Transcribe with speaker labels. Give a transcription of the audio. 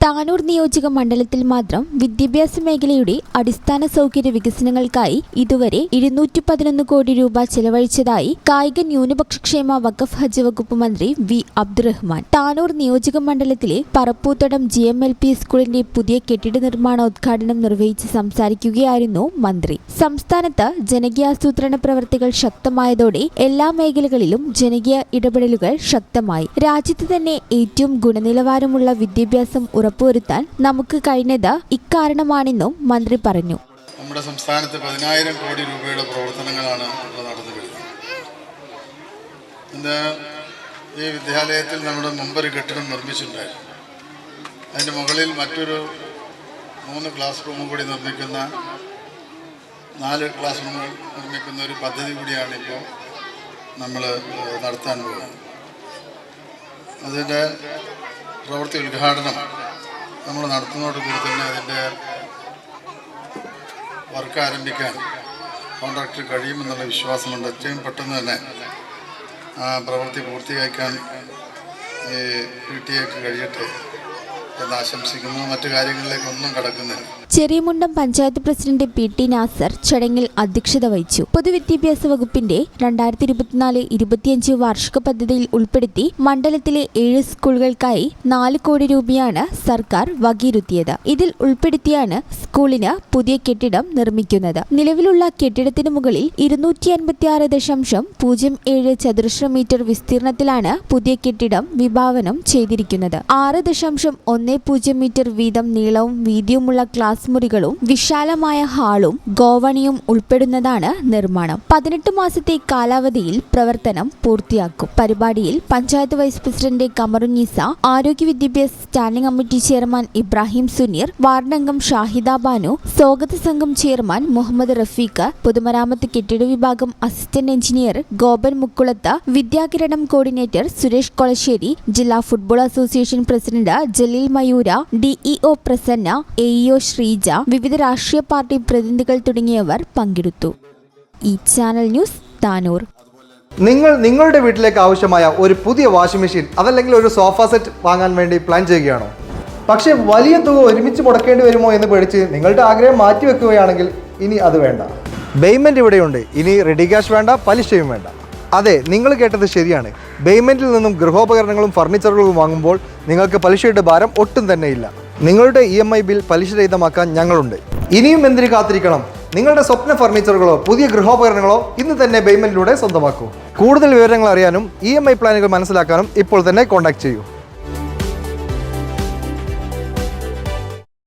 Speaker 1: താനൂർ നിയോജക മണ്ഡലത്തിൽ മാത്രം വിദ്യാഭ്യാസ മേഖലയുടെ അടിസ്ഥാന സൗകര്യ വികസനങ്ങൾക്കായി ഇതുവരെ 211 കോടി രൂപ ചെലവഴിച്ചതായി കായിക ന്യൂനപക്ഷക്ഷേമ വഖഫ് ഹജ്ജ് വകുപ്പ് മന്ത്രി വി അബ്ദുറഹ്മാൻ താനൂർ നിയോജക മണ്ഡലത്തിലെ പറപ്പൂത്തടം GMLP സ്കൂളിന്റെ പുതിയ കെട്ടിട നിർമ്മാണോദ്ഘാടനം നിർവഹിച്ച് സംസാരിക്കുകയായിരുന്നു മന്ത്രി. സംസ്ഥാനത്ത് ജനകീയാസൂത്രണ പ്രവർത്തികൾ ശക്തമായതോടെ എല്ലാ മേഖലകളിലും ജനകീയ ഇടപെടലുകൾ ശക്തമായി. രാജ്യത്ത് തന്നെ ഏറ്റവും ഗുണനിലവാരമുള്ള വിദ്യാഭ്യാസം ഉറപ്പുവരുത്താൻ നമുക്ക് കഴിഞ്ഞത് ഇക്കാരണമാണെന്നും മന്ത്രി പറഞ്ഞു.
Speaker 2: നമ്മുടെ സംസ്ഥാനത്ത് 10,000 കോടി രൂപയുടെ പ്രവർത്തനങ്ങളാണ് നടന്നു വരുന്നത്. ഈ വിദ്യാലയത്തിൽ നമ്മുടെ മുമ്പൊരു കെട്ടിടം നിർമ്മിച്ചിട്ടുണ്ടായിരുന്നു. അതിൻ്റെ മുകളിൽ മറ്റൊരു 3 ക്ലാസ് റൂമും കൂടി നിർമ്മിക്കുന്ന 4 ക്ലാസ് റൂമുകൾ നിർമ്മിക്കുന്ന ഒരു പദ്ധതി കൂടിയാണ് ഇപ്പോൾ നമ്മൾ നടത്താൻ പോകുന്നത്. അതിൻ്റെ പ്രവൃത്തി ഉദ്ഘാടനം നമ്മൾ നടത്തുന്നതോടുകൂടി തന്നെ അതിൻ്റെ വർക്ക് ആരംഭിക്കാൻ കോൺട്രാക്ടർ കഴിയുമെന്നുള്ള വിശ്വാസമുണ്ട്. എത്രയും പെട്ടെന്ന് തന്നെ ആ പ്രവൃത്തി പൂർത്തിയാക്കാൻ PTA കഴിയട്ടെ എന്ന് ആശംസിക്കുന്നു. മറ്റു കാര്യങ്ങളിലേക്കൊന്നും കടക്കുന്നില്ല.
Speaker 1: ചെറിയമുണ്ടം പഞ്ചായത്ത് പ്രസിഡന്റ് PT നാസർ ചടങ്ങിൽ അധ്യക്ഷത വഹിച്ചു. പൊതുവിദ്യാഭ്യാസ വകുപ്പിന്റെ 2024-25 വാർഷിക പദ്ധതിയിൽ ഉൾപ്പെടുത്തി മണ്ഡലത്തിലെ 7 സ്കൂളുകൾക്കായി 4 കോടി രൂപയാണ് സർക്കാർ വകയിരുത്തിയത്. ഇതിൽ ഉൾപ്പെടുത്തിയാണ് സ്കൂളിന് പുതിയ കെട്ടിടം നിർമ്മിക്കുന്നത്. നിലവിലുള്ള കെട്ടിടത്തിന് മുകളിൽ 256.07 ചതുരശ്ര മീറ്റർ വിസ്തീർണത്തിലാണ് പുതിയ കെട്ടിടം വിഭാവനം ചെയ്തിരിക്കുന്നത്. 6.10 മീറ്റർ വീതം നീളവും വീതിയുമുള്ള ക്ലാസ് മുറികളും വിശാലമായ ഹാളും ഗോവണിയും ഉൾപ്പെടുന്നതാണ് നിർമ്മാണം. 18 മാസത്തെ കാലാവധിയിൽ പ്രവർത്തനം പൂർത്തിയാക്കും. പരിപാടിയിൽ പഞ്ചായത്ത് വൈസ് പ്രസിഡന്റ് കമറുന്നീസ, ആരോഗ്യ വിദ്യാഭ്യാസ standing committee chairman Ibrahim Suneer, വാർഡംഗം ഷാഹിദ ബാനു, സ്വാഗത സംഘം ചെയർമാൻ മുഹമ്മദ് റഫീഖ്, പൊതുമരാമത്ത് കെട്ടിട വിഭാഗം assistant engineer Gopan Mukkulath, Vidyakiranam coordinator Suresh Kolassery, ജില്ലാ football association president Jaleel Mayura, DEO Prasanna, AEO Sreeja, വിവിധ രാഷ്ട്രീയ പാർട്ടി പ്രതിനിധികൾ തുടങ്ങിയവർ പങ്കെടുത്തു. ഈ ചാനൽ ന്യൂസ് താനൂർ.
Speaker 3: നിങ്ങളുടെ വീട്ടിലേക്ക് ആവശ്യമായ ഒരു പുതിയ വാഷിംഗ് മെഷീൻ അതല്ലെങ്കിൽ ഒരു സോഫ സെറ്റ് വാങ്ങാൻ വേണ്ടി പ്ലാൻ ചെയ്യുകയാണോ? പക്ഷേ വലിയ തുക ഒരുമിച്ച് മുടക്കേണ്ടി വരുമോ എന്ന് പേടിച്ച് നിങ്ങളുടെ ആഗ്രഹം മാറ്റിവെക്കുകയാണെങ്കിൽ ഇനി അത് വേണ്ട. പേയ്മെന്റ് ഇവിടെയുണ്ട്. ഇനി റെഡി ക്യാഷ് വേണ്ട, പലിശയും വേണ്ട. അതെ, നിങ്ങൾ കേട്ടത് ശരിയാണ്. പേയ്മെന്റിൽ നിന്നും ഗൃഹോപകരണങ്ങളും ഫർണിച്ചറുകളും വാങ്ങുമ്പോൾ നിങ്ങൾക്ക് പലിശയുടെ ഭാരം ഒട്ടും തന്നെ ഇല്ല. നിങ്ങളുടെ EMI ബിൽ പലിശരഹിതമാക്കാൻ ഞങ്ങളുണ്ട്. ഇനിയും എന്തിനു കാത്തിരിക്കണം? നിങ്ങളുടെ സ്വപ്ന ഫർണിച്ചറുകളോ പുതിയ ഗൃഹോപകരണങ്ങളോ ഇന്ന് തന്നെ പേയ്മെന്റിലൂടെ സ്വന്തമാക്കൂ. കൂടുതൽ വിവരങ്ങൾ അറിയാനും EMI പ്ലാനുകൾ മനസ്സിലാക്കാനും ഇപ്പോൾ തന്നെ കോൺടാക്ട് ചെയ്യൂ.